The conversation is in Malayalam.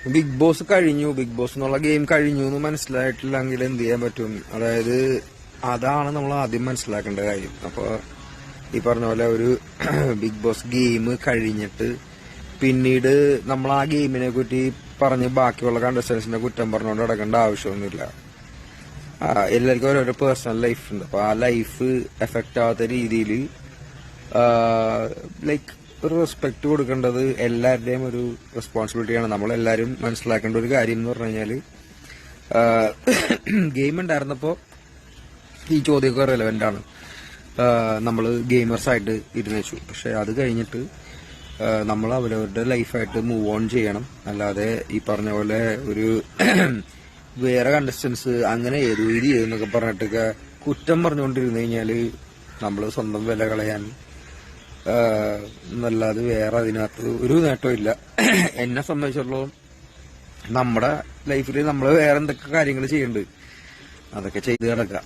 ബിഗ് ബോസ് കഴിഞ്ഞു, ബിഗ് ബോസ് എന്നുള്ള ഗെയിം കഴിഞ്ഞു എന്ന് മനസ്സിലായിട്ടില്ലെങ്കിൽ എന്ത് ചെയ്യാൻ പറ്റും? അതായത് അതാണ് നമ്മൾ ആദ്യം മനസ്സിലാക്കേണ്ട കാര്യം. അപ്പൊ ഈ പറഞ്ഞ പോലെ ഒരു ബിഗ് ബോസ് ഗെയിം കഴിഞ്ഞിട്ട് പിന്നീട് നമ്മൾ ആ ഗെയിമിനെ പറ്റി പറഞ്ഞ് ബാക്കിയുള്ള കണ്ടസ്റ്റൻസിനെ കുറ്റം പറഞ്ഞുകൊണ്ട് നടക്കേണ്ട ആവശ്യമൊന്നുമില്ല. എല്ലാവർക്കും ഓരോരോ പേഴ്സണൽ ലൈഫ് ഉണ്ട്. അപ്പൊ ആ ലൈഫ് എഫക്റ്റ് ആവാത്ത രീതിയിൽ ലൈക്ക് ഒരു റെസ്പെക്ട് കൊടുക്കേണ്ടത് എല്ലാവരുടെയും ഒരു റെസ്പോൺസിബിലിറ്റിയാണ്. നമ്മളെല്ലാവരും മനസ്സിലാക്കേണ്ട ഒരു കാര്യം എന്ന് പറഞ്ഞു കഴിഞ്ഞാൽ ഗെയിം ഉണ്ടായിരുന്നപ്പോൾ ഈ ചോദ്യമൊക്കെ റെലവെന്റ് ആണ്. നമ്മൾ ഗെയിമേഴ്സ് ആയിട്ട് ഇരുന്ന് വെച്ചു. പക്ഷെ അത് കഴിഞ്ഞിട്ട് നമ്മൾ അവരവരുടെ ലൈഫായിട്ട് മൂവ് ഓൺ ചെയ്യണം. അല്ലാതെ ഈ പറഞ്ഞ പോലെ ഒരു വേറെ കണ്ടസ്റ്റൻസ് അങ്ങനെ ചെയ്തു ഇത് ചെയ്തു എന്നൊക്കെ പറഞ്ഞിട്ടൊക്കെ കുറ്റം പറഞ്ഞുകൊണ്ടിരുന്നു കഴിഞ്ഞാൽ നമ്മൾ സ്വന്തം വില കളയാൻ എന്നല്ലാതെ വേറെ അതിനകത്ത് ഒരു നേട്ടവും ഇല്ല. എന്നെ സംബന്ധിച്ചിടത്തോളം നമ്മുടെ ലൈഫിൽ നമ്മൾ വേറെ എന്തൊക്കെ കാര്യങ്ങൾ ചെയ്യുന്നുണ്ട് അതൊക്കെ ചെയ്ത് കിടക്കുക.